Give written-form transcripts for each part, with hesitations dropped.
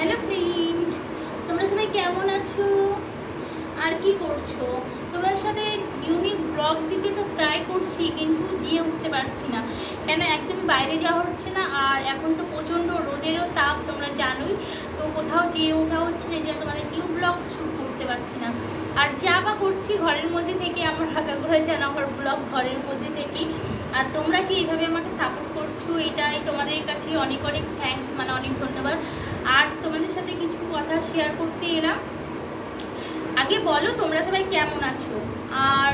Hello friend, তোমরা সবাই কেমন আছো আর কি করছো? তোমার সাথে ইউনিক ব্লগ দিতে তো ট্রাই করছি, কিন্তু দিয়ে উঠতে পারছি না। কেন? একদম বাইরে যাওয়া হচ্ছে না, আর এখন তো প্রচণ্ড রোদেরও তাপ, তোমরা জানোই। তো কোথাও যেয়ে ওঠা হচ্ছে না, যে তোমাদের নিউ ব্লগ শুরু করতে পারছি না। আর যা বা করছি ঘরের মধ্যে থেকে, আমার হাঁকাগুলো যেন আমার ব্লগ ঘরের মধ্যে থেকেই। আর তোমরা যে এইভাবে আমাকে সাপোর্ট করছো, এটাই তোমাদের কাছে অনেক অনেক থ্যাঙ্কস, মানে অনেক ধন্যবাদ। আর তোমাদের সাথে কিছু কথা শেয়ার করতে এলাম। আগে বলো তোমরা সবাই কেমন আছো? আর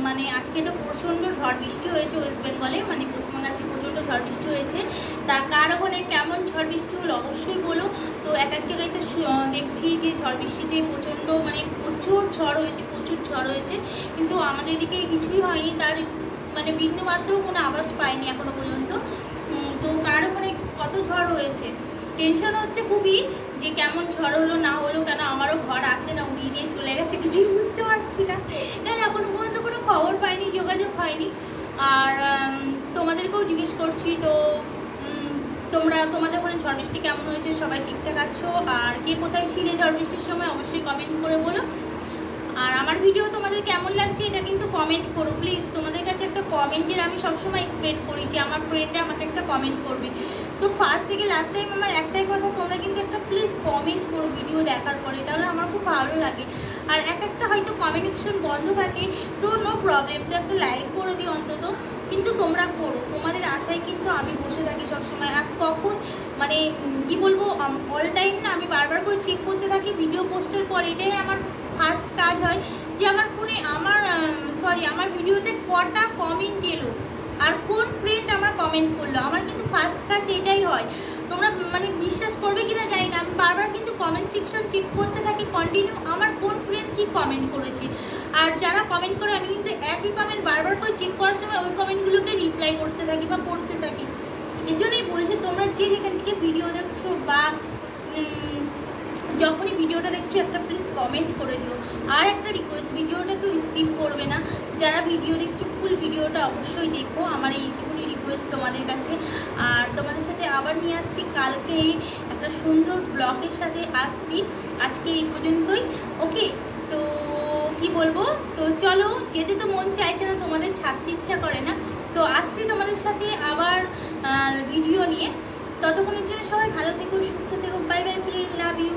মানে আজকে তো প্রচণ্ড ঝড় বৃষ্টি হয়েছে ওয়েস্ট বেঙ্গলে, মানে পশ্চিমবঙ্গে আজকে প্রচণ্ড ঝড় বৃষ্টি হয়েছে। তা কার ওখানে কেমন ঝড় বৃষ্টি হলো অবশ্যই বলো। তো এক এক জায়গায় তো দেখছি যে ঝড় বৃষ্টিতে প্রচণ্ড, মানে প্রচুর ঝড় হয়েছে, কিন্তু আমাদের এদিকে কিছুই হয়নি, তার মানে বিন্দুমাত্র কোনো আভাস পাইনি এখনো পর্যন্ত। তো কার ওখানে কত ঝড় হয়েছে, টেনশন হচ্ছে খুবই যে কেমন ঝড় হলো না হলো। কেন আমারও ঘর আছে না, উড়িয়ে নিয়ে চলে গেছে, কিছুই বুঝতে পারছি না। কেন এখনো পর্যন্ত কোনো খবর পাইনি, যোগাযোগ হয়নি। আর তোমাদেরকেও জিজ্ঞেস করছি, তো তোমাদের ওখানে ঝড় বৃষ্টি কেমন হয়েছে? সবাই ঠিকঠাক আছো? আর কে কোথায় ছিলে ঝড় বৃষ্টির সময় অবশ্যই কমেন্ট করে বলো। আর আমার ভিডিও তোমাদের কেমন লাগছে এটা কিন্তু কমেন্ট করো প্লিজ। তোমাদের কাছে একটা কমেন্টের আমি সবসময় এক্সপেক্ট করি যে আমার ফ্রেন্ডরা আমাকে একটা কমেন্ট করবে। তো ফার্স্ট থেকে লাস্ট টাইম আমার একটাই কথা, তোমরা কিন্তু একটা প্লিজ কমেন্ট করো ভিডিও দেখার পরে, তাহলে আমার খুব ভালো লাগে। আর একটা হয়তো কমিউনিকেশন বন্ধ থাকে, তো নো প্রবলেম, তো একটা লাইক করে দিও অন্তত, কিন্তু তোমরা করো। তোমাদের আশায় কিন্তু আমি বসে থাকি সবসময়। আর কখন মানে কি বলবো, অল টাইম না আমি বারবার করে চেক করতে থাকি ভিডিও পোস্টের পর। এটাই আমার ফার্স্ট কাজ হয় যে আমার ফোনে আমার ভিডিওতে কটা কমেন্ট এলো আর কোন ফ্রেন্ড আমার কমেন্ট করলো, আমার কিন্তু ফার্স্ট কাজ এটাই হয়। তোমরা মানে বিশ্বাস করবে কিনা জানি না, আমি বারবার কিন্তু কমেন্ট সেকশন চেক করতে থাকি কন্টিনিউ, আমার কোন ফ্রেন্ড কি কমেন্ট করেছে। আর যারা কমেন্ট করে আমি কিন্তু একই কমেন্ট বারবার করে চেক করার সময় ওই কমেন্টগুলোকে রিপ্লাই করতে থাকি বা পড়তে থাকি। এই জন্যই বলছি, তোমরা যে যেখান থেকে ভিডিও দেখছো বা যখনই ভিডিওটা দেখছো একটা প্লিজ কমেন্ট করে দিও। আর একটা রিকোয়েস্ট, ভিডিওটা কেউ স্কিপ করবে না, যারা ভিডিও দেখছো ফুল ভিডিওটা অবশ্যই দেখো, আমার এইটুকুনি রিকোয়েস্ট তোমাদের কাছে। আর তোমাদের সাথে আবার নিয়ে আসছি কালকে একটা সুন্দর ব্লগের সাথে আসছি। আজকে এই পর্যন্তই, ওকে? তো কি বলবো, তো চলো, যেতে তো মন চাইছে না, তোমাদের ছাড়তে ইচ্ছা করে না, তো আসছি তোমাদের সাথে আবার ভিডিও নিয়ে। ততক্ষণের জন্য সবাই ভালো থেকো, সুস্থ থেকো, বাই বাই, লাভ ইউ।